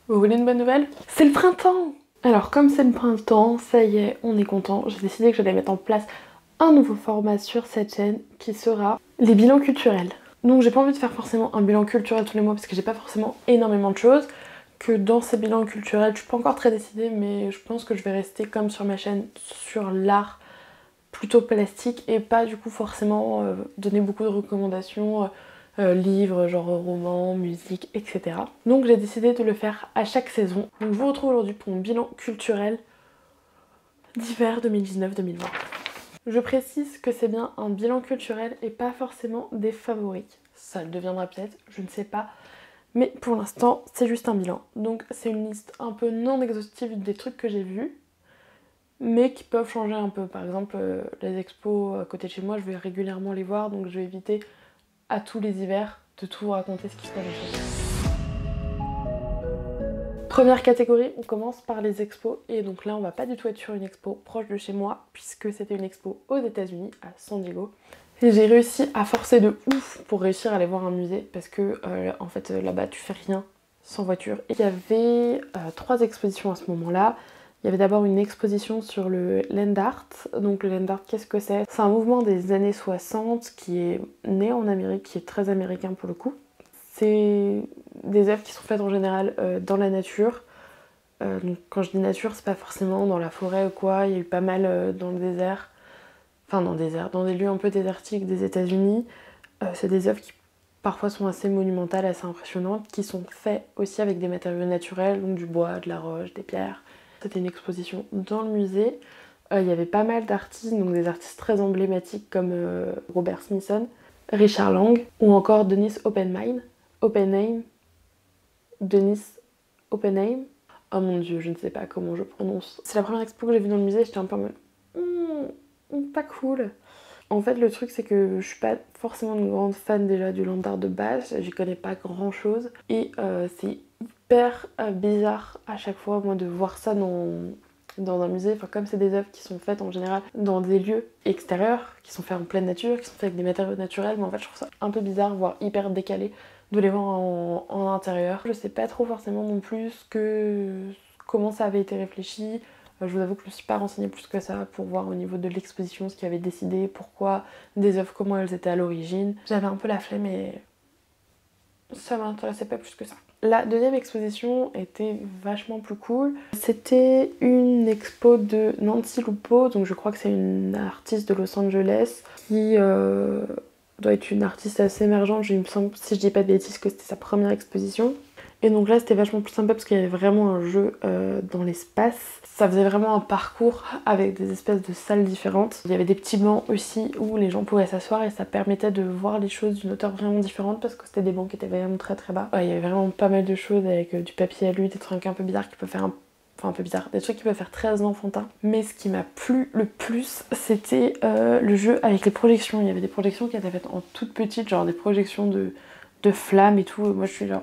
Vous voulez une bonne nouvelle? C'est le printemps! Alors comme c'est le printemps, ça y est, on est content. J'ai décidé que j'allais mettre en place un nouveau format sur cette chaîne qui sera les bilans culturels. Donc j'ai pas envie de faire forcément un bilan culturel tous les mois parce que j'ai pas forcément énormément de choses. Que dans ces bilans culturels, je suis pas encore très décidée, mais je pense que je vais rester comme sur ma chaîne sur l'art plutôt plastique et pas du coup forcément donner beaucoup de recommandations, livres, genre romans, musique, etc. Donc j'ai décidé de le faire à chaque saison. Donc je vous retrouve aujourd'hui pour mon bilan culturel d'hiver 2019-2020. Je précise que c'est bien un bilan culturel et pas forcément des favoris. Ça le deviendra peut-être, je ne sais pas. Mais pour l'instant, c'est juste un bilan. Donc c'est une liste un peu non exhaustive des trucs que j'ai vus, mais qui peuvent changer un peu. Par exemple, les expos à côté de chez moi, je vais régulièrement les voir, donc je vais éviter à tous les hivers de tout vous raconter ce qui se passe chez moi. Première catégorie, on commence par les expos. Et donc là, on va pas du tout être sur une expo proche de chez moi, puisque c'était une expo aux États-Unis, à San Diego. Et j'ai réussi à forcer de ouf pour réussir à aller voir un musée, parce que en fait là-bas tu fais rien sans voiture. Et il y avait 3 expositions à ce moment-là. Il y avait d'abord une exposition sur le land art. Donc le land art, qu'est-ce que c'est? C'est un mouvement des années 60 qui est né en Amérique, qui est très américain pour le coup. C'est des œuvres qui sont faites en général dans la nature. Donc quand je dis nature, c'est pas forcément dans la forêt ou quoi. Il y a eu pas mal dans le désert. Enfin dans le désert, dans des lieux un peu désertiques des États-Unis. C'est des œuvres qui parfois sont assez monumentales, assez impressionnantes, qui sont faites aussi avec des matériaux naturels, donc du bois, de la roche, des pierres. C'était une exposition dans le musée. Il y avait pas mal d'artistes, donc des artistes très emblématiques comme Robert Smithson, Richard Lang ou encore Denis Oppenheim. Denis Oppenheim. Oh mon dieu, je ne sais pas comment je prononce. C'est la première expo que j'ai vue dans le musée, j'étais un peu en mode pas cool. En fait, le truc, c'est que je suis pas forcément une grande fan déjà du land art de base, j'y connais pas grand chose. Et c'est hyper bizarre à chaque fois, moi, de voir ça dans un musée. Enfin, comme c'est des œuvres qui sont faites en général dans des lieux extérieurs, qui sont faits en pleine nature, qui sont faits avec des matériaux naturels, mais en fait, je trouve ça un peu bizarre, voire hyper décalé de les voir en intérieur. Je sais pas trop forcément non plus comment ça avait été réfléchi. Je vous avoue que je me suis pas renseignée plus que ça pour voir au niveau de l'exposition ce qui avait décidé, pourquoi, des œuvres, comment elles étaient à l'origine. J'avais un peu la flemme et ça m'intéressait pas plus que ça. La deuxième exposition était vachement plus cool. C'était une expo de Nancy Lupo, donc je crois que c'est une artiste de Los Angeles qui doit être une artiste assez émergente. Il me semble, si je dis pas de bêtises, que c'était sa première exposition. Et donc là c'était vachement plus sympa parce qu'il y avait vraiment un jeu dans l'espace. Ça faisait vraiment un parcours avec des espèces de salles différentes. Il y avait des petits bancs aussi où les gens pouvaient s'asseoir et ça permettait de voir les choses d'une hauteur vraiment différente parce que c'était des bancs qui étaient vraiment très très bas. Il y avait vraiment pas mal de choses avec du papier alu, des trucs un peu bizarres qui peuvent faire un peu bizarre, des trucs qui peuvent faire très enfantin. Mais ce qui m'a plu le plus, c'était le jeu avec les projections. Il y avait des projections qui étaient faites en toute petite, genre des projections de flammes et tout. Moi je suis genre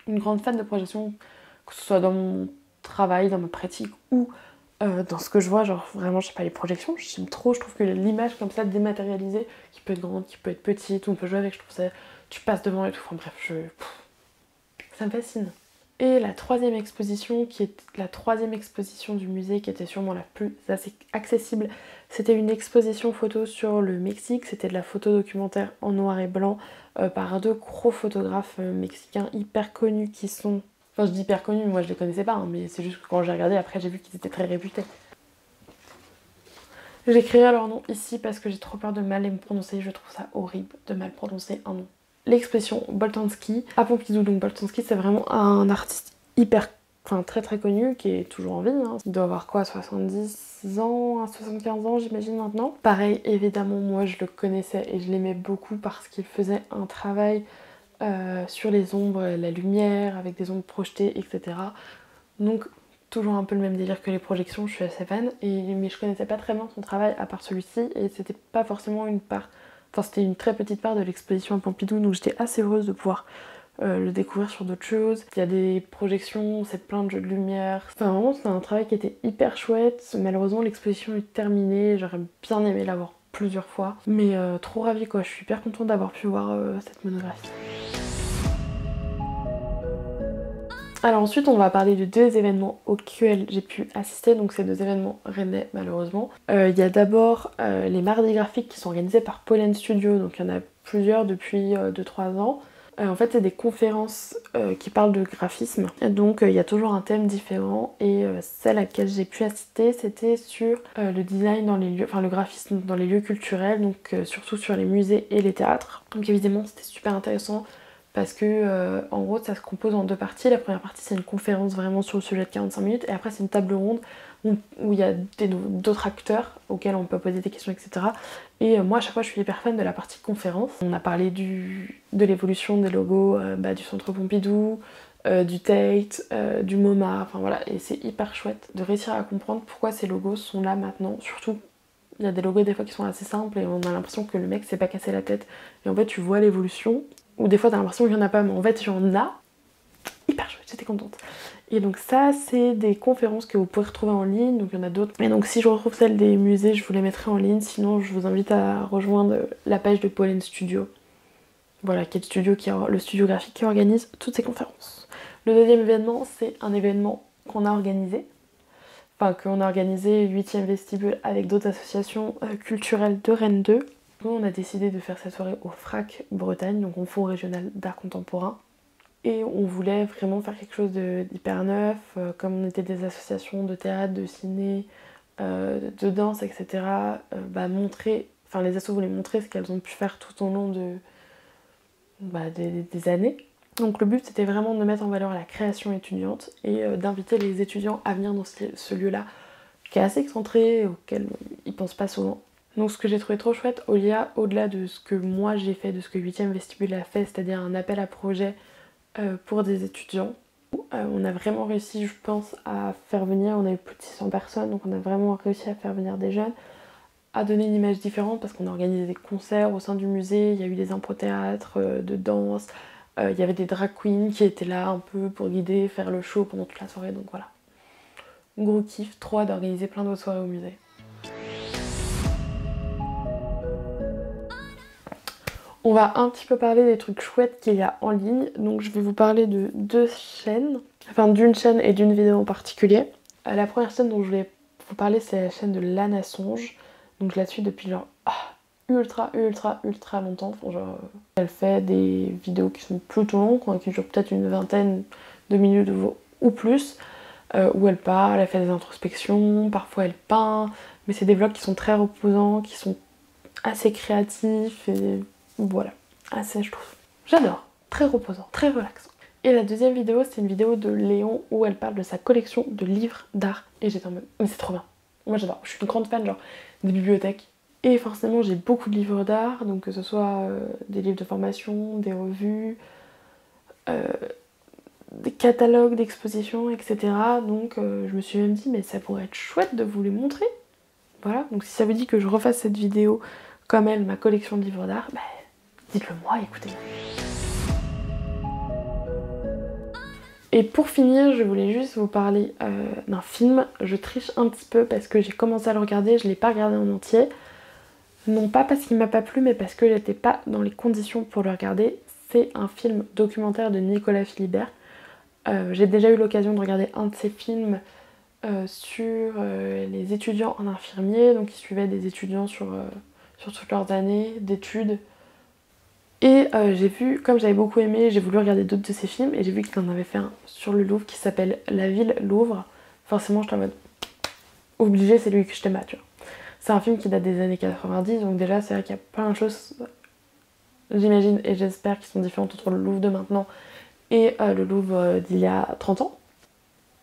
une grande fan de projections, que ce soit dans mon travail, dans ma pratique ou dans ce que je vois, genre vraiment je sais pas, les projections, j'aime trop, je trouve que l'image comme ça dématérialisée, qui peut être grande, qui peut être petite, on peut jouer avec, je trouve ça, tu passes devant et tout, enfin bref, ça me fascine. Et la troisième exposition, qui est la troisième exposition du musée, qui était sûrement la plus accessible, c'était une exposition photo sur le Mexique. C'était de la photo documentaire en noir et blanc par 2 gros photographes mexicains hyper connus qui sont... Enfin je dis hyper connus, moi je les connaissais pas, hein, mais c'est juste que quand j'ai regardé, après j'ai vu qu'ils étaient très réputés. J'écrirai leur nom ici parce que j'ai trop peur de mal les prononcer, je trouve ça horrible de mal prononcer un nom. L'expression Boltanski à Pompidou. Donc Boltanski c'est vraiment un artiste très très connu qui est toujours en vie, hein. Il doit avoir quoi, 70 ans, 75 ans j'imagine maintenant. Pareil, évidemment moi je le connaissais et je l'aimais beaucoup parce qu'il faisait un travail sur les ombres, la lumière, avec des ombres projetées, etc. Donc toujours un peu le même délire que les projections, je suis assez fan, mais je connaissais pas très bien son travail à part celui-ci et c'était pas forcément une part... Enfin, c'était une très petite part de l'exposition à Pompidou, donc j'étais assez heureuse de pouvoir le découvrir sur d'autres choses. Il y a des projections, c'est plein de jeux de lumière. Enfin, vraiment, c'était un travail qui était hyper chouette. Malheureusement, l'exposition est terminée. J'aurais bien aimé la voir plusieurs fois. Mais trop ravie, quoi. Je suis hyper contente d'avoir pu voir cette monographie. Alors ensuite on va parler de 2 événements auxquels j'ai pu assister, donc ces 2 événements rennais malheureusement. Il y a d'abord les mardis graphiques qui sont organisés par Pollen Studio, donc il y en a plusieurs depuis 2-3 ans. En fait c'est des conférences qui parlent de graphisme, donc il y a toujours un thème différent et celle à laquelle j'ai pu assister c'était sur le design dans les lieux, enfin le graphisme dans les lieux culturels, donc surtout sur les musées et les théâtres. Donc évidemment c'était super intéressant. Parce que en gros ça se compose en 2 parties. La première partie c'est une conférence vraiment sur le sujet de 45 minutes et après c'est une table ronde où il y a d'autres acteurs auxquels on peut poser des questions, etc. Et moi à chaque fois je suis hyper fan de la partie conférence. On a parlé de l'évolution des logos du Centre Pompidou, du Tate, du MoMA, enfin voilà, et c'est hyper chouette de réussir à comprendre pourquoi ces logos sont là maintenant. Surtout il y a des logos des fois qui sont assez simples et on a l'impression que le mec s'est pas cassé la tête. Et en fait tu vois l'évolution. Ou des fois t'as l'impression qu'il y en a pas, mais en fait il y en a. Hyper chouette, j'étais contente. Et donc ça c'est des conférences que vous pouvez retrouver en ligne, donc il y en a d'autres. Et donc si je retrouve celles des musées, je vous les mettrai en ligne, sinon je vous invite à rejoindre la page de Pollen Studio. Voilà, qui est le studio graphique qui organise toutes ces conférences. Le deuxième événement, c'est un événement qu'on a organisé. Enfin, qu'on a organisé 8e vestibule avec d'autres associations culturelles de Rennes 2. On a décidé de faire cette soirée au FRAC Bretagne, donc au Fonds régional d'art contemporain. Et on voulait vraiment faire quelque chose d'hyper neuf, comme on était des associations de théâtre, de ciné, de danse, etc. Montrer, enfin les assos voulaient montrer ce qu'elles ont pu faire tout au long des années. Donc le but c'était vraiment de mettre en valeur la création étudiante et d'inviter les étudiants à venir dans ce lieu-là, qui est assez excentré, auquel ils pensent pas souvent. Donc ce que j'ai trouvé trop chouette, au-delà de ce que moi j'ai fait, de ce que 8e vestibule a fait, c'est-à-dire un appel à projet pour des étudiants, on a vraiment réussi, je pense, à faire venir, on a eu plus de 600 personnes, donc on a vraiment réussi à faire venir des jeunes, à donner une image différente parce qu'on a organisé des concerts au sein du musée, il y a eu des impro-théâtres, de danse, il y avait des drag queens qui étaient là un peu pour guider, faire le show pendant toute la soirée, donc voilà. Gros kiff, trop hâte d'organiser plein d'autres soirées au musée. On va un petit peu parler des trucs chouettes qu'il y a en ligne. Donc je vais vous parler de 2 chaînes, enfin d'une chaîne et d'une vidéo en particulier. La première chaîne dont je voulais vous parler c'est la chaîne de Lana Songe. Donc je la suis depuis genre ultra longtemps. Enfin, genre, elle fait des vidéos qui sont plutôt longues, qui durent peut-être une vingtaine de minutes ou plus, où elle parle, elle fait des introspections, parfois elle peint, mais c'est des vlogs qui sont très reposants, qui sont assez créatifs et voilà, assez je trouve. J'adore, très reposant, très relaxant. Et la deuxième vidéo, c'est une vidéo de Léon où elle parle de sa collection de livres d'art. Et j'étais en mode, mais c'est trop bien. Moi j'adore, je suis une grande fan genre des bibliothèques. Et forcément j'ai beaucoup de livres d'art, donc que ce soit des livres de formation, des revues, des catalogues d'expositions, etc. Donc je me suis même dit, mais ça pourrait être chouette de vous les montrer. Voilà, donc si ça vous dit que je refasse cette vidéo comme elle, ma collection de livres d'art, dites-le moi, écoutez. Et pour finir, je voulais juste vous parler d'un film. Je triche un petit peu parce que j'ai commencé à le regarder, je ne l'ai pas regardé en entier. Non pas parce qu'il m'a pas plu, mais parce que j'étais pas dans les conditions pour le regarder. C'est un film documentaire de Nicolas Philibert. J'ai déjà eu l'occasion de regarder un de ses films sur les étudiants en infirmier. Donc il suivait des étudiants sur toutes leurs années d'études. Et j'ai vu, comme j'avais beaucoup aimé, j'ai voulu regarder d'autres de ses films et j'ai vu qu'il en avait fait un sur le Louvre qui s'appelle La Ville Louvre. Forcément, j'étais en mode obligé, c'est lui que je t'aime, tu vois. C'est un film qui date des années 90, donc déjà c'est vrai qu'il y a plein de choses, j'imagine et j'espère, qui sont différentes entre le Louvre de maintenant et le Louvre d'il y a 30 ans.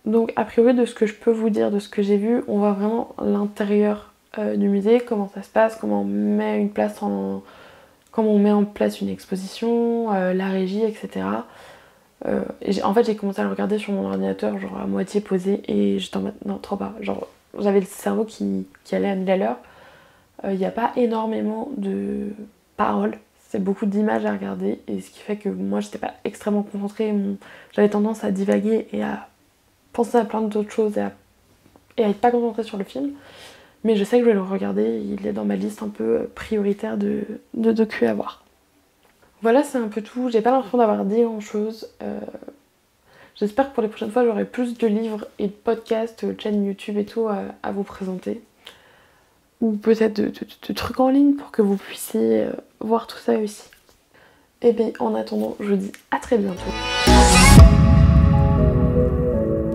Donc a priori de ce que je peux vous dire, de ce que j'ai vu, on voit vraiment l'intérieur du musée, comment ça se passe, comment on met comment on met en place une exposition, la régie, etc. En fait j'ai commencé à le regarder sur mon ordinateur, genre à moitié posé, et j'étais en mode non, trop pas, genre j'avais le cerveau qui allait à 1000 à l'heure. Il n'y a pas énormément de paroles, c'est beaucoup d'images à regarder, et ce qui fait que moi j'étais pas extrêmement concentrée, j'avais tendance à divaguer et à penser à plein d'autres choses et à être pas concentrée sur le film. Mais je sais que je vais le regarder, il est dans ma liste un peu prioritaire de docu à voir. Voilà, c'est un peu tout, j'ai pas l'impression d'avoir dit grand chose. J'espère que pour les prochaines fois j'aurai plus de livres et de podcasts, de chaînes YouTube et tout à vous présenter. Ou peut-être de trucs en ligne pour que vous puissiez voir tout ça aussi. Et bien en attendant, je vous dis à très bientôt.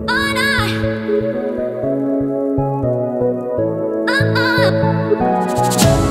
Oh, no.